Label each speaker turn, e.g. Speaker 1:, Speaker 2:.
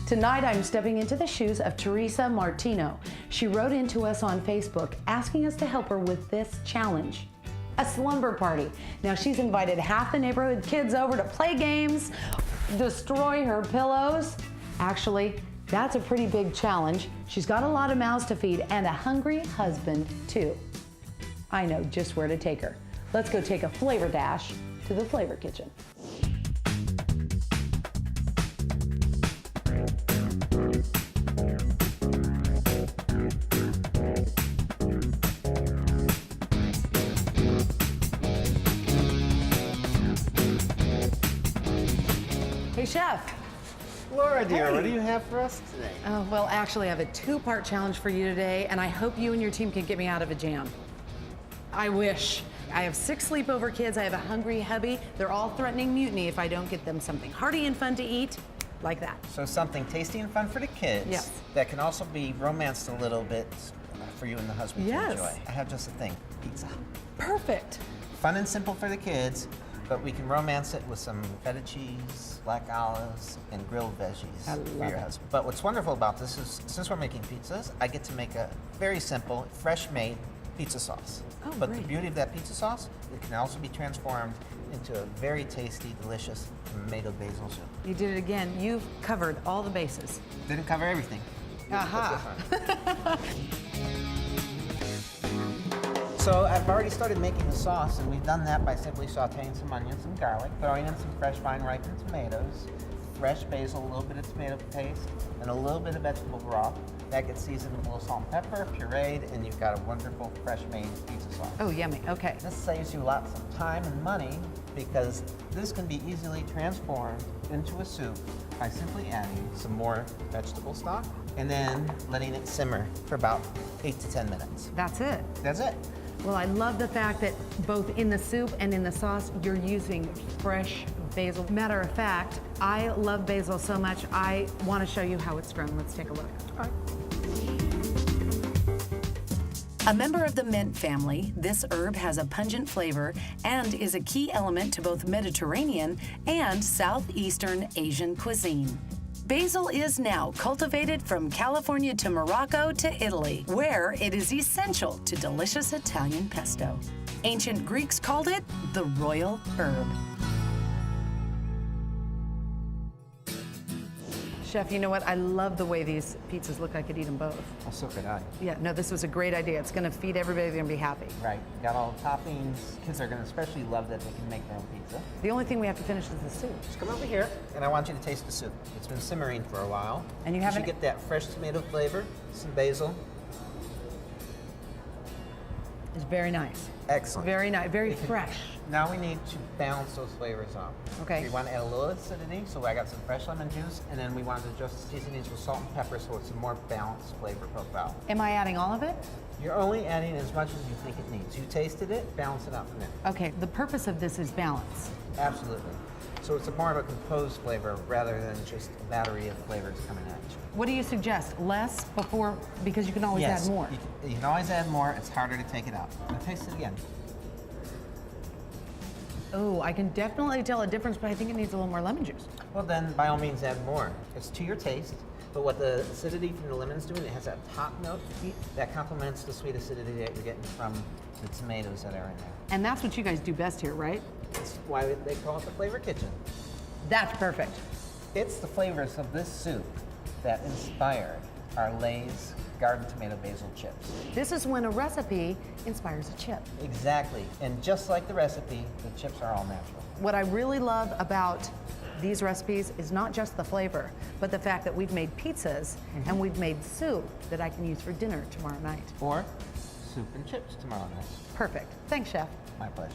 Speaker 1: Tonight, I'm stepping into the shoes of Teresa Martino. She wrote into us on Facebook asking us to help her with this challenge, a slumber party. Now, she's invited half the neighborhood kids over to play games, destroy her pillows. Actually, that's a pretty big challenge. She's got a lot of mouths to feed and a hungry husband, too. I know just where to take her. Let's go take a flavor dash to the Flavor Kitchen. Hey, Chef.
Speaker 2: Laura, dear,
Speaker 1: Hey.
Speaker 2: what do you have for us today?
Speaker 1: Oh, well, actually, I have a two-part challenge for you today, and I hope you and your team can get me out of a jam. I wish. I have 6 sleepover kids. I have a hungry hubby. They're all threatening mutiny if I don't get them something hearty and fun to eat, like that.
Speaker 2: So something tasty and fun for the kids.
Speaker 1: Yes.
Speaker 2: That can also be romanced a little bit for you and the husband
Speaker 1: Yes.
Speaker 2: to enjoy. I have just a thing, pizza.
Speaker 1: Perfect.
Speaker 2: Fun and simple for the kids, but we can romance it with some feta cheese, black olives, and grilled veggies
Speaker 1: I
Speaker 2: for
Speaker 1: love
Speaker 2: your
Speaker 1: it.
Speaker 2: husband. But what's wonderful about this is, since we're making pizzas, I get to make a very simple, fresh-made pizza sauce.
Speaker 1: Oh,
Speaker 2: but
Speaker 1: great.
Speaker 2: the beauty of that pizza sauce, it can also be transformed into a very tasty, delicious tomato basil soup.
Speaker 1: You did it again. You've covered all the bases.
Speaker 2: Didn't cover everything.
Speaker 1: Aha.
Speaker 2: So I've already started making the sauce, and we've done that by simply sauteing some onions and garlic, throwing in some fresh vine ripened tomatoes, fresh basil, a little bit of tomato paste, and a little bit of vegetable broth. That gets seasoned with a little salt and pepper, pureed, and you've got a wonderful fresh made pizza sauce.
Speaker 1: Oh, yummy. Okay.
Speaker 2: This saves you lots of time and money because this can be easily transformed into a soup by simply adding some more vegetable stock and then letting it simmer for about 8 to 10 minutes.
Speaker 1: That's it.
Speaker 2: That's it.
Speaker 1: Well, I love the fact that both in the soup and in the sauce, you're using fresh basil. Matter of fact, I love basil so much, I want to show you how it's grown. Let's take a look.
Speaker 2: All right.
Speaker 3: A member of the mint family, this herb has a pungent flavor and is a key element to both Mediterranean and Southeastern Asian cuisine. Basil is now cultivated from California to Morocco to Italy, where it is essential to delicious Italian pesto. Ancient Greeks called it the royal herb.
Speaker 1: Chef, you know what? I love the way these pizzas look. I could eat them both.
Speaker 2: Oh, so could I.
Speaker 1: Yeah, no, this was a great idea. It's going to feed everybody. They're going to be happy.
Speaker 2: Right. Got all the toppings. Kids are going to especially love that they can make their own pizza.
Speaker 1: The only thing we have to finish is the soup.
Speaker 2: Just come over here, and I want you to taste the soup. It's been simmering for a while.
Speaker 1: And you haven't-
Speaker 2: get that fresh tomato flavor, some basil.
Speaker 1: It's very nice.
Speaker 2: Excellent.
Speaker 1: Very nice. Very
Speaker 2: We can-
Speaker 1: fresh.
Speaker 2: Now we need to balance those flavors out.
Speaker 1: Okay.
Speaker 2: We want to add a little acidity, so I got some fresh lemon juice, and then we want to adjust the seasonings with salt and pepper so it's a more balanced flavor profile.
Speaker 1: Am I adding all of it?
Speaker 2: You're only adding as much as you think it needs. You tasted it, balance it out from there.
Speaker 1: Okay, the purpose of this is balance.
Speaker 2: Absolutely. So it's a more of a composed flavor rather than just a battery of flavors coming at you.
Speaker 1: What do you suggest? Less before, because you can always
Speaker 2: Yes,
Speaker 1: add more.
Speaker 2: You can always add more. It's harder to take it out. Now taste it again.
Speaker 1: Oh, I can definitely tell a difference, but I think it needs a little more lemon juice.
Speaker 2: Well, then by all means add more. It's to your taste. But what the acidity from the lemon's doing, it has that top note that complements the sweet acidity that you're getting from the tomatoes that are in there.
Speaker 1: And that's what you guys do best here, right?
Speaker 2: That's why they call it the Flavor Kitchen.
Speaker 1: That's perfect.
Speaker 2: It's the flavors of this soup that inspired our Lay's garden tomato basil chips.
Speaker 1: This is when a recipe inspires a chip.
Speaker 2: Exactly. And just like the recipe, the chips are all natural.
Speaker 1: What I really love about these recipes is not just the flavor, but the fact that we've made pizzas and we've made soup that I can use for dinner tomorrow night.
Speaker 2: Or soup and chips tomorrow night.
Speaker 1: Perfect. Thanks, Chef.
Speaker 2: My pleasure.